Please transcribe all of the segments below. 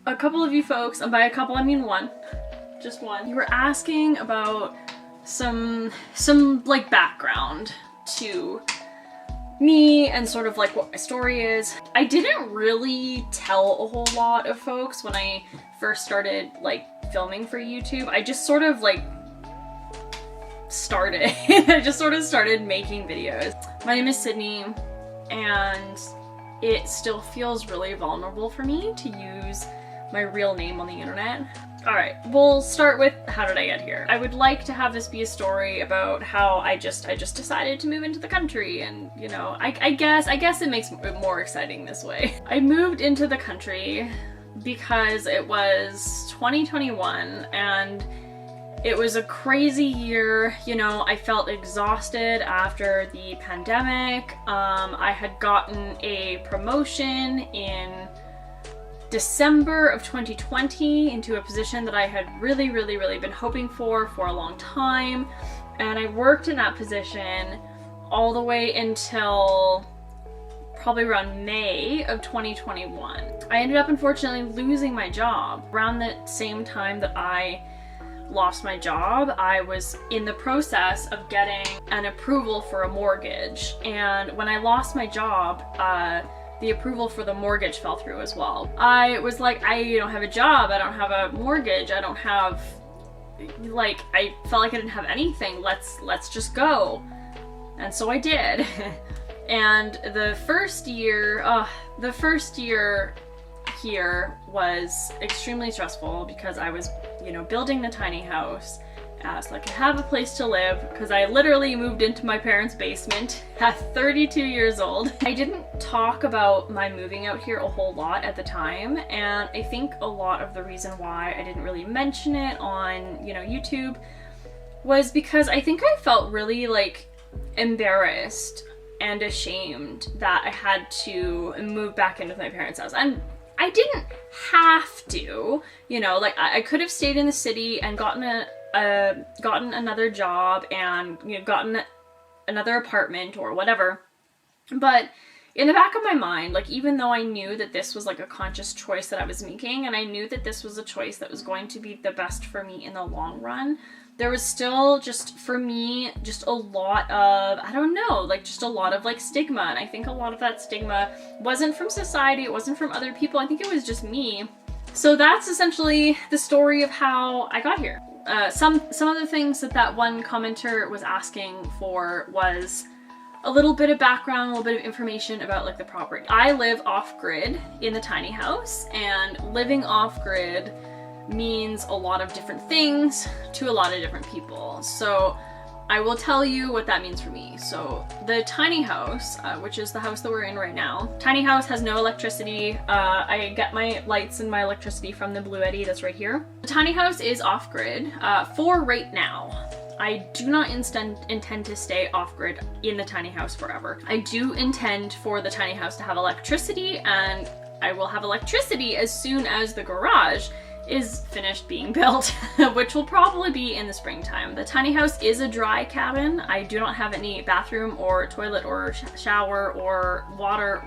a couple of you folks, and by a couple I mean one, just one, you were asking about some like background to me and sort of like what my story is. I didn't really tell a whole lot of folks when I first started like filming for YouTube. I just sort of like started. I just sort of started making videos. My name is Sydney, and it still feels really vulnerable for me to use my real name on the internet. Alright, we'll start with how did I get here. I would like to have this be a story about how I just decided to move into the country, and you know, I guess it makes it more exciting this way. I moved into the country because it was 2021 and it was a crazy year. You know, I felt exhausted after the pandemic. I had gotten a promotion in December of 2020 into a position that I had really been hoping for a long time, and I worked in that position all the way until probably around May of 2021. I ended up unfortunately losing my job. Around the same time that I lost my job, I was in the process of getting an approval for a mortgage, and when I lost my job, the approval for the mortgage fell through as well. I was like, I don't have a job, I don't have a mortgage, I don't have, like, I felt like I didn't have anything. Let's just go. And so I did. And the first year here was extremely stressful because I was, you know, building the tiny house so I could have a place to live, because I literally moved into my parents' basement at 32 years old. I didn't talk about my moving out here a whole lot at the time, and I think a lot of the reason why I didn't really mention it on, you know, YouTube was because I think I felt really like embarrassed and ashamed that I had to move back into my parents' house. And I didn't have to, you know, like I could have stayed in the city and gotten another job and, you know, gotten another apartment or whatever. But in the back of my mind, like, even though I knew that this was like a conscious choice that I was making, and I knew that this was a choice that was going to be the best for me in the long run, there was still just, for me, just a lot of, I don't know, like just a lot of like stigma. And I think a lot of that stigma wasn't from society, it wasn't from other people, I think it was just me. So that's essentially the story of how I got here. Some of the things that one commenter was asking for was a little bit of background, a little bit of information about like the property. I live off-grid in the tiny house, and living off-grid means a lot of different things to a lot of different people. So I will tell you what that means for me. So the tiny house, which is the house that we're in right now, tiny house has no electricity. I get my lights and my electricity from the Blue Eddy that's right here. The tiny house is off-grid for right now. I do not intend to stay off-grid in the tiny house forever. I do intend for the tiny house to have electricity, and I will have electricity as soon as the garage is finished being built, which will probably be in the springtime. The tiny house is a dry cabin. I do not have any bathroom or toilet or shower or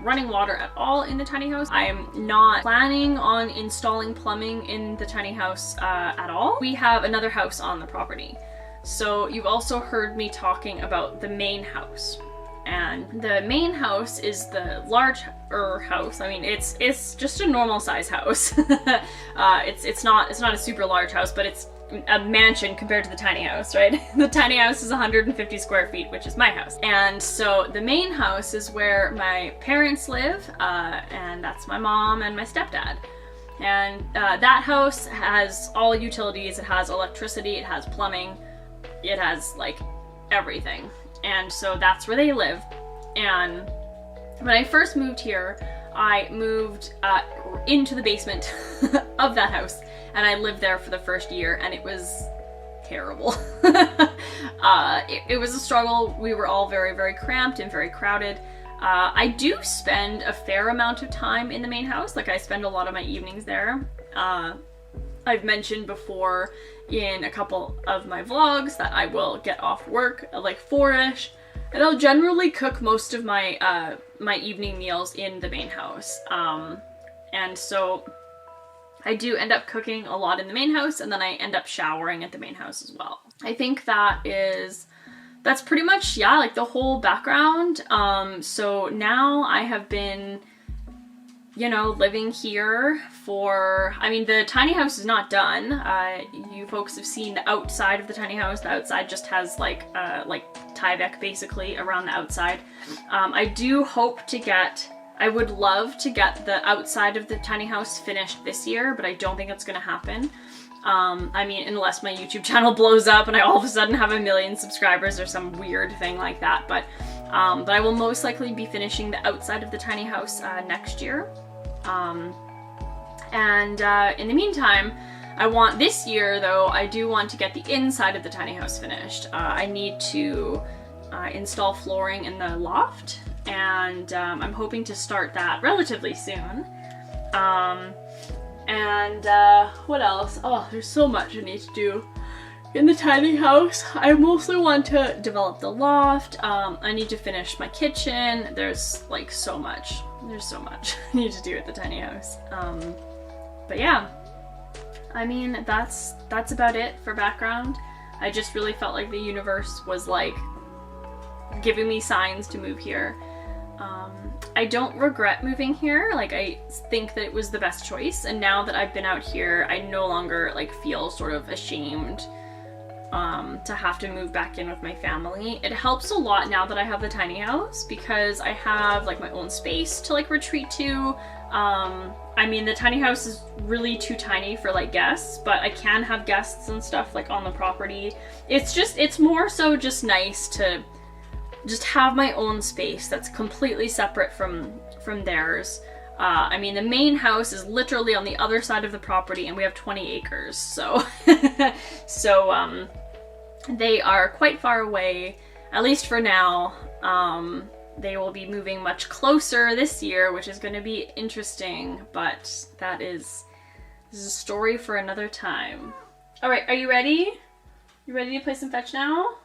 running water at all in the tiny house. I am not planning on installing plumbing in the tiny house at all. We have another house on the property. So you've also heard me talking about the main house. And the main house is the larger house. I mean, it's just a normal size house. It's not a super large house, but it's a mansion compared to the tiny house, right? The tiny house is 150 square feet, which is my house. And so the main house is where my parents live, and that's my mom and my stepdad. And that house has all utilities. It has electricity, it has plumbing, it has like everything. And so that's where they live. And when I first moved here, I moved into the basement of that house, and I lived there for the first year, and it was terrible. It was a struggle. We were all very cramped and very crowded. I do spend a fair amount of time in the main house. Like, I spend a lot of my evenings there. I've mentioned before in a couple of my vlogs that I will get off work at like 4-ish, and I'll generally cook most of my my evening meals in the main house. And so I do end up cooking a lot in the main house, and then I end up showering at the main house as well. I think that's pretty much, yeah, like the whole background. So now I have been, you know, living here for, I mean, the tiny house is not done. You folks have seen the outside of the tiny house. The outside just has like Tyvek basically around the outside. I do hope to get, I would love to get the outside of the tiny house finished this year, but I don't think it's gonna happen. I mean, unless my YouTube channel blows up and I all of a sudden have 1 million subscribers or some weird thing like that, but I will most likely be finishing the outside of the tiny house next year. In the meantime, this year though, I do want to get the inside of the tiny house finished. I need to install flooring in the loft, and I'm hoping to start that relatively soon. What else? Oh, there's so much I need to do in the tiny house. I mostly want to develop the loft. I need to finish my kitchen. There's like so much. There's so much I need to do at the tiny house. But yeah, I mean, that's about it for background. I just really felt like the universe was like giving me signs to move here. I don't regret moving here. Like, I think that it was the best choice, and now that I've been out here, I no longer like feel sort of ashamed to have to move back in with my family. It helps a lot now that I have the tiny house, because I have like my own space to like retreat to. I mean, the tiny house is really too tiny for like guests, but I can have guests and stuff like on the property. It's more so just nice to just have my own space that's completely separate from theirs. I mean, the main house is literally on the other side of the property, and we have 20 acres, so they are quite far away, at least for now. They will be moving much closer this year, which is going to be interesting, but this is a story for another time. All right, are you ready? You ready to play some fetch now?